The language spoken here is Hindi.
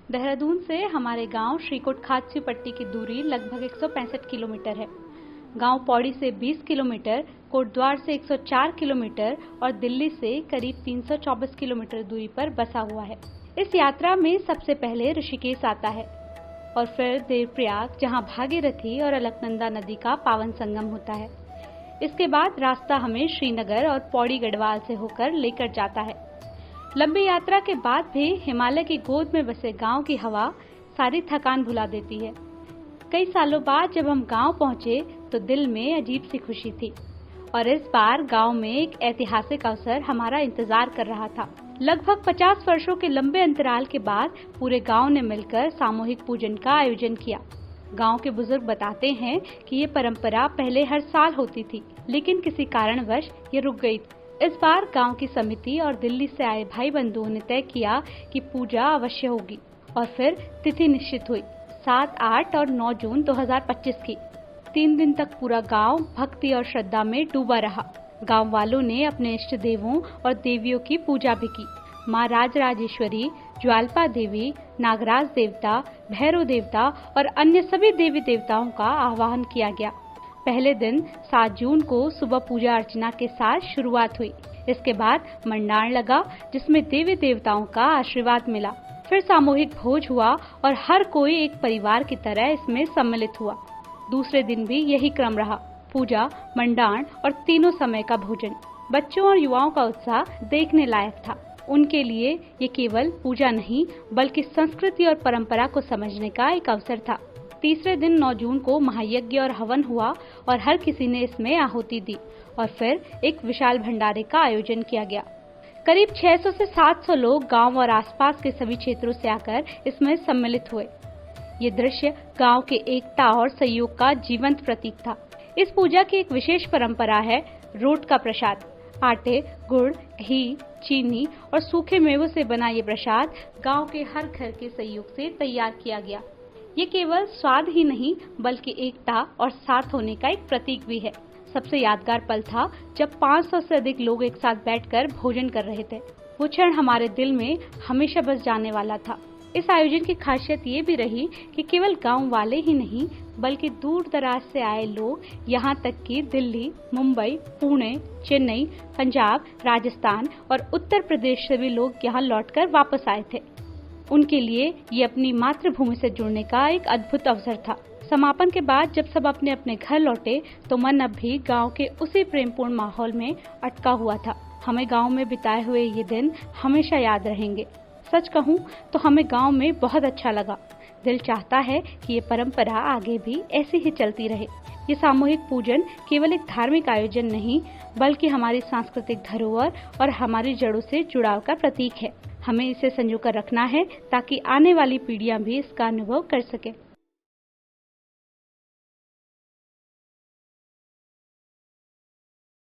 देहरादून से हमारे गांव श्रीकोट खाद्य पट्टी की दूरी लगभग 165 किलोमीटर है। गांव पौड़ी से 20 किलोमीटर, कोटद्वार से 104 किलोमीटर और दिल्ली से करीब 324 किलोमीटर दूरी पर बसा हुआ है। इस यात्रा में सबसे पहले ऋषिकेश आता है और फिर देवप्रयाग, जहां भागीरथी और अलकनंदा नदी का पावन संगम होता है। इसके बाद रास्ता हमें श्रीनगर और पौड़ी गढ़वाल से होकर लेकर जाता है। लंबी यात्रा के बाद भी हिमालय की गोद में बसे गांव की हवा सारी थकान भुला देती है। कई सालों बाद जब हम गांव पहुंचे तो दिल में अजीब सी खुशी थी और इस बार गांव में एक ऐतिहासिक अवसर हमारा इंतजार कर रहा था। लगभग 50 वर्षों के लंबे अंतराल के बाद पूरे गांव ने मिलकर सामूहिक पूजन का आयोजन किया। गांव के बुजुर्ग बताते हैं कि ये परंपरा पहले हर साल होती थी, लेकिन किसी कारणवश ये रुक गई। इस बार गांव की समिति और दिल्ली से आए भाई बंधुओं ने तय किया कि पूजा अवश्य होगी और फिर तिथि निश्चित हुई 7, 8 और 9 जून 2025 की। 3 दिन तक पूरा गांव भक्ति और श्रद्धा में डूबा रहा। गांव वालों ने अपने इष्ट देवों और देवियों की पूजा भी की। मां राजराजेश्वरी, ज्वालपा देवी, नागराज देवता, भैरव देवता और अन्य सभी देवी देवताओं का आह्वान किया गया। पहले दिन 7 जून को सुबह पूजा अर्चना के साथ शुरुआत हुई। इसके बाद मंडाण लगा, जिसमें देवी देवताओं का आशीर्वाद मिला। फिर सामूहिक भोज हुआ और हर कोई एक परिवार की तरह इसमें सम्मिलित हुआ। दूसरे दिन भी यही क्रम रहा, पूजा, मंडाण और तीनों समय का भोजन। बच्चों और युवाओं का उत्साह देखने लायक था। उनके लिए ये केवल पूजा नहीं बल्कि संस्कृति और परंपरा को समझने का एक अवसर था। तीसरे दिन 9 जून को महायज्ञ और हवन हुआ और हर किसी ने इसमें आहुति दी और फिर एक विशाल भंडारे का आयोजन किया गया। करीब 600 से 700 लोग गांव और आसपास के सभी क्षेत्रों से आकर इसमें सम्मिलित हुए। ये दृश्य गांव के एकता और सहयोग का जीवंत प्रतीक था। इस पूजा की एक विशेष परंपरा है रोट का प्रसाद। आटे, गुड़, घी, चीनी और सूखे मेवों से बना ये प्रसाद गांव के हर घर के सहयोग से तैयार किया गया। ये केवल स्वाद ही नहीं बल्कि एकता और साथ होने का एक प्रतीक भी है। सबसे यादगार पल था जब 500 से अधिक लोग एक साथ बैठकर भोजन कर रहे थे। वो क्षण हमारे दिल में हमेशा बस जाने वाला था। इस आयोजन की खासियत ये भी रही कि केवल गांव वाले ही नहीं बल्कि दूर दराज से आए लोग, यहाँ तक कि दिल्ली, मुंबई, पुणे, चेन्नई, पंजाब, राजस्थान और उत्तर प्रदेश से भी लोग यहाँ लौटकर वापस आए थे। उनके लिए ये अपनी मातृभूमि से जुड़ने का एक अद्भुत अवसर था। समापन के बाद जब सब अपने अपने घर लौटे तो मन अब भी गांव के उसी प्रेमपूर्ण माहौल में अटका हुआ था। हमें गांव में बिताए हुए ये दिन हमेशा याद रहेंगे। सच कहूँ तो हमें गांव में बहुत अच्छा लगा। दिल चाहता है कि ये परंपरा आगे भी ऐसी ही चलती रहे। ये सामूहिक पूजन केवल एक धार्मिक आयोजन नहीं बल्कि हमारी सांस्कृतिक धरोहर और हमारी जड़ों से जुड़ाव का प्रतीक है। हमें इसे संजो कर रखना है ताकि आने वाली पीढ़ियां भी इसका अनुभव कर सके।